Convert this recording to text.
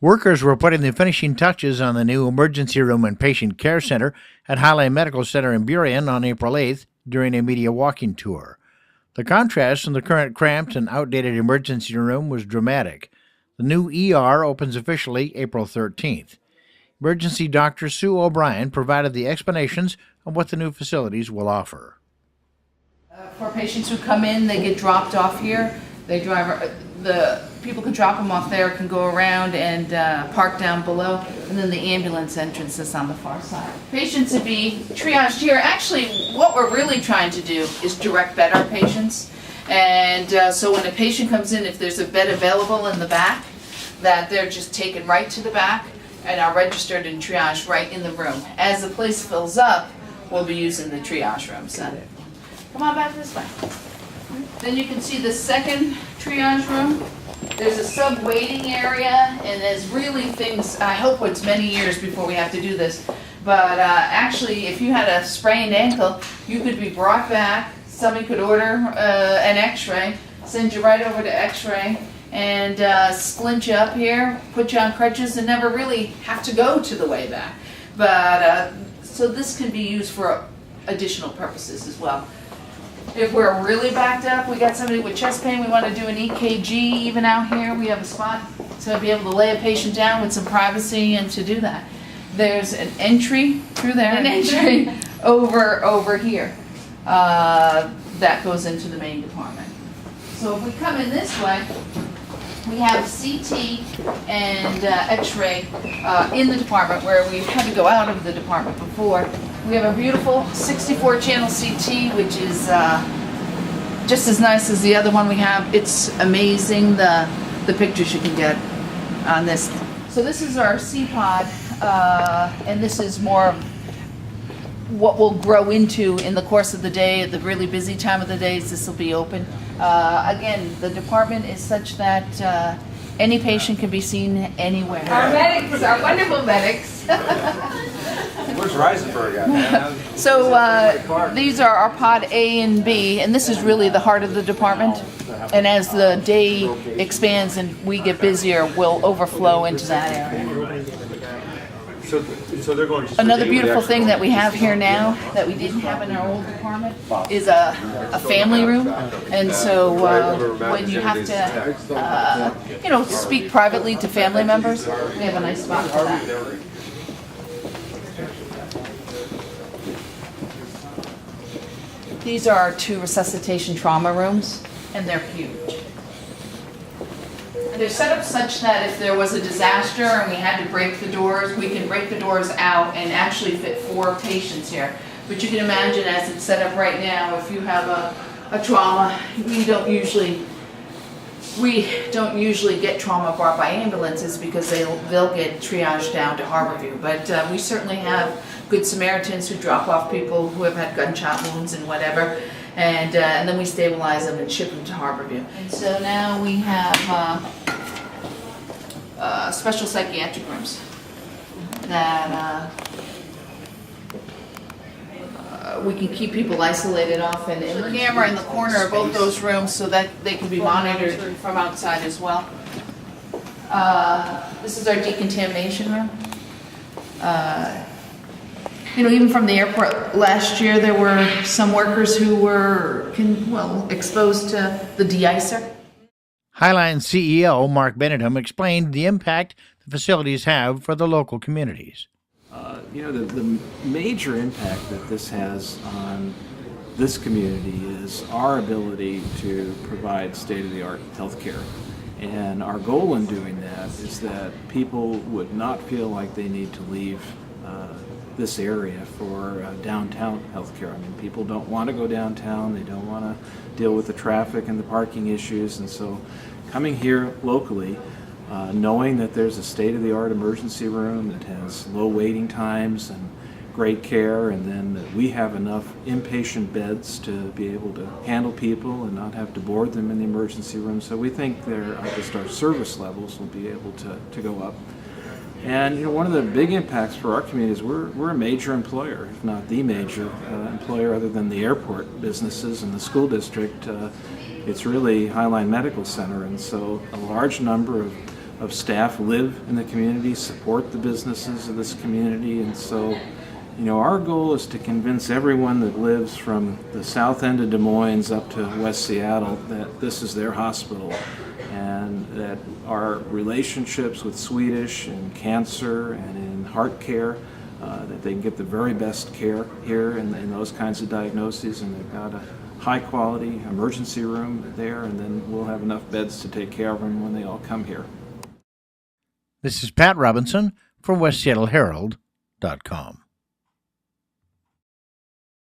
Workers were putting the finishing touches on the new emergency room and patient care center at Highline Medical Center in Burien on April 8th during a media walking tour. The contrast from the current cramped and outdated emergency room was dramatic. The new ER opens officially April 13th. Emergency Dr. Sue O'Brien provided the explanations on what the new facilities will offer. For patients who come in, they get dropped off here. The people can drop them off there, can go around and park down below, and then the ambulance entrance is on the far side. Patients would be triaged here. Actually, what we're really trying to do is direct bed our patients. And so when a patient comes in, if there's a bed available in the back, that they're just taken right to the back and are registered and triaged right in the room. As the place fills up, we'll be using the triage room. So come on back this way. Then you can see the second triage room. There's a sub-waiting area, and there's really things, I hope it's many years before we have to do this, but actually if you had a sprained ankle, you could be brought back, somebody could order an x-ray, send you right over to x-ray, and splint you up here, put you on crutches, and never really have to go to the way back. But so this can be used for additional purposes as well. If we're really backed up, we got somebody with chest pain, we want to do an EKG even out here, we have a spot to be able to lay a patient down with some privacy and to do that. There's an entry through there, an entry over here that goes into the main department. So if we come in this way, we have CT and X-ray in the department where we had to go out of the department before. We have a beautiful 64-channel CT, which is just as nice as the other one we have. It's amazing the pictures you can get on this. So this is our C-pod, and this is more what we'll grow into in the course of the day. At the really busy time of the days, this will be open. Again, the department is such that any patient can be seen anywhere. Our medics, our wonderful medics. Where's Reisenberg at, man? So these are our pod A and B, and this is really the heart of the department. And as the day expands and we get busier, we'll overflow into that area. So they're going to Another beautiful thing that we have here now that we didn't have in our old department is a family room. And so when you have to, speak privately to family members, we have a nice spot for that. These are our 2 resuscitation trauma rooms, and they're huge. They're set up such that if there was a disaster and we had to break the doors, we can break the doors out and actually fit 4 patients here. But you can imagine as it's set up right now, if you have a trauma, we don't usually get trauma brought by ambulances because they'll get triaged down to Harborview. But we certainly have Good Samaritans who drop off people who have had gunshot wounds and whatever, and then we stabilize them and ship them to Harborview. And so now we have special psychiatric rooms that we can keep people isolated off, and the camera in the corner of both those rooms so that they can be monitored from outside as well. This is our decontamination room. Even from the airport last year, there were some workers who were exposed to the de-icer. Highline CEO Mark Benetham explained the impact the facilities have for the local communities. The major impact that this has on this community is our ability to provide state-of-the-art healthcare. And our goal in doing that is that people would not feel like they need to leave this area for downtown healthcare. I mean, people don't want to go downtown, they don't want to deal with the traffic and the parking issues, and so coming here locally, knowing that there's a state-of-the-art emergency room that has low waiting times and great care, and then that we have enough inpatient beds to be able to handle people and not have to board them in the emergency room. So we think just our service levels will be able to go up. And one of the big impacts for our community is we're a major employer, if not the major employer other than the airport businesses and the school district. it's really Highline Medical Center, and so a large number of staff live in the community, support the businesses of this community, and so our goal is to convince everyone that lives from the south end of Des Moines up to West Seattle that this is their hospital, and that our relationships with Swedish and cancer and in heart care, that they can get the very best care here in those kinds of diagnoses, and they've got a high quality emergency room there, and then we'll have enough beds to take care of them when they all come here. This is Pat Robinson from WestSeattleHerald.com.